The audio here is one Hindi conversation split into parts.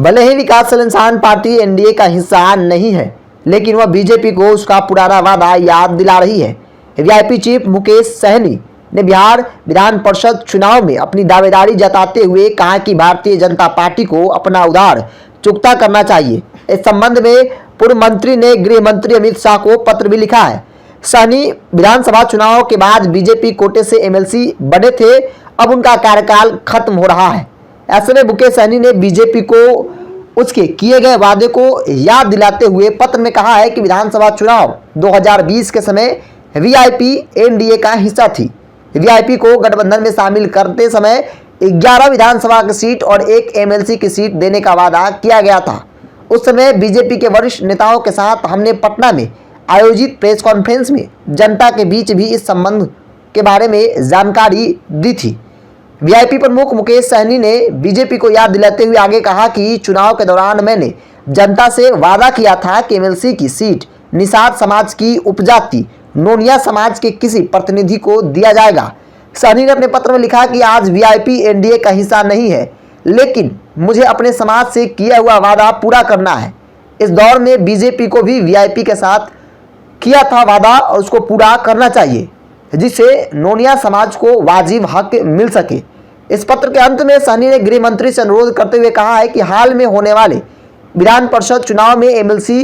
भले ही विकासशील इंसान पार्टी एनडीए का हिस्सा नहीं है, लेकिन वह बीजेपी को उसका पुराना वादा याद दिला रही है। वीआईपी चीफ मुकेश सहनी ने बिहार विधान परिषद चुनाव में अपनी दावेदारी जताते हुए कहा कि भारतीय जनता पार्टी को अपना उधार चुकता करना चाहिए। इस संबंध में पूर्व मंत्री ने गृह मंत्री अमित शाह को पत्र भी लिखा है। सहनी विधानसभा चुनाव के बाद बीजेपी कोटे से एमएलसी बने थे, अब उनका कार्यकाल खत्म हो रहा है। ऐसे में मुकेश सहनी ने बीजेपी को उसके किए गए वादे को याद दिलाते हुए पत्र में कहा है कि विधानसभा चुनाव 2020 के समय वीआईपी एनडीए का हिस्सा थी। वीआईपी को गठबंधन में शामिल करते समय 11 विधानसभा की सीट और 1 एमएलसी की सीट देने का वादा किया गया था। उस समय बीजेपी के वरिष्ठ नेताओं के साथ हमने पटना में आयोजित प्रेस कॉन्फ्रेंस में जनता के बीच भी इस संबंध के बारे में जानकारी दी थी। वीआईपी प्रमुख मुकेश सहनी ने बीजेपी को याद दिलाते हुए आगे कहा कि चुनाव के दौरान मैंने जनता से वादा किया था कि एमएलसी की सीट निषाद समाज की उपजाति नोनिया समाज के किसी प्रतिनिधि को दिया जाएगा। सहनी ने अपने पत्र में लिखा कि आज वीआईपी एनडीए का हिस्सा नहीं है, लेकिन मुझे अपने समाज से किया हुआ वादा पूरा करना है। इस दौर में बीजेपी को भी वीआईपी के साथ किया था वादा और उसको पूरा करना चाहिए, जिससे नोनिया समाज को वाजिब हक मिल सके। इस पत्र के अंत में सहनी ने गृह मंत्री से अनुरोध करते हुए कहा है कि हाल में होने वाले विधान परिषद चुनाव में एमएलसी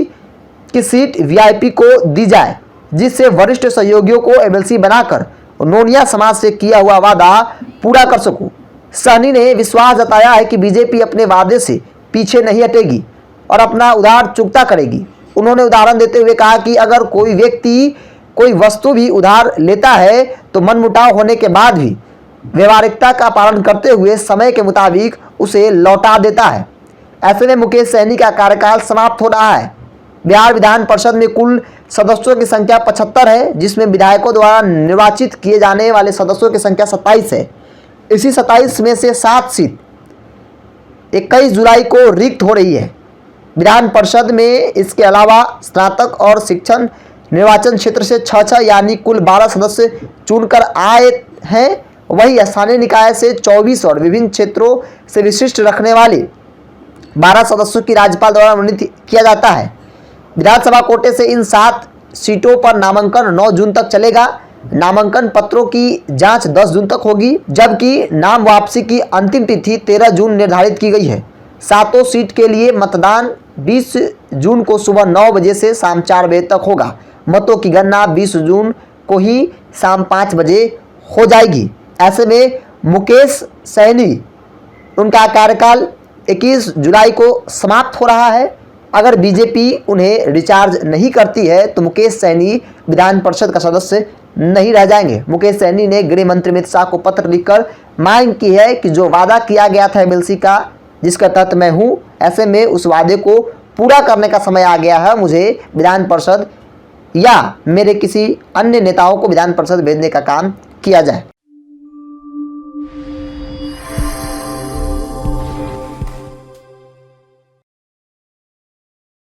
की सीट वीआईपी को दी जाए, जिससे वरिष्ठ सहयोगियों को एमएलसी बनाकर नोनिया समाज से किया हुआ वादा पूरा कर सकूं। सहनी ने विश्वास जताया है कि बीजेपी अपने वादे से पीछे नहीं हटेगी और अपना उधार चुकता करेगी। उन्होंने उदाहरण देते हुए कहा कि अगर कोई व्यक्ति कोई वस्तु भी उधार लेता है तो मनमुटाव होने के बाद भी व्यवहारिकता का पालन करते हुए समय के मुताबिक उसे लौटा देता है। ऐसे में मुकेश सहनी का कार्यकाल समाप्त हो रहा है। बिहार विधान परिषद में कुल सदस्यों की संख्या 75 है, जिसमें विधायकों द्वारा निर्वाचित किए जाने वाले सदस्यों की संख्या 27 है। इसी 27 में से 7 सीट 21 जुलाई को रिक्त हो रही है। विधान परिषद में इसके अलावा स्नातक और शिक्षण निर्वाचन क्षेत्र से 6 यानी कुल 12 सदस्य चुनकर आए हैं। वही स्थानीय निकाय से 24 और विभिन्न क्षेत्रों से विशिष्ट रखने वाले 12 सदस्यों की राज्यपाल द्वारा मनोनीत किया जाता है। विधानसभा कोटे से इन 7 सीटों पर नामांकन 9 जून तक चलेगा। नामांकन पत्रों की जांच 10 जून तक होगी, जबकि नाम वापसी की अंतिम तिथि 13 जून निर्धारित की गई है। 7 सीट के लिए मतदान 20 जून को सुबह 9 बजे से शाम 4 बजे तक होगा। मतों की गणना 20 जून को ही शाम 5 बजे हो जाएगी। ऐसे में मुकेश सहनी उनका कार्यकाल 21 जुलाई को समाप्त हो रहा है। अगर बीजेपी उन्हें रिचार्ज नहीं करती है तो मुकेश सहनी विधान परिषद का सदस्य नहीं रह जाएंगे। मुकेश सहनी ने गृह मंत्री अमित शाह को पत्र लिखकर मांग की है कि जो वादा किया गया था एमएलसी का, जिसका तहत मैं हूं, ऐसे में उस वादे को पूरा करने का समय आ गया है। मुझे विधान परिषद या मेरे किसी अन्य नेताओं को विधान परिषद भेजने का काम किया जाए।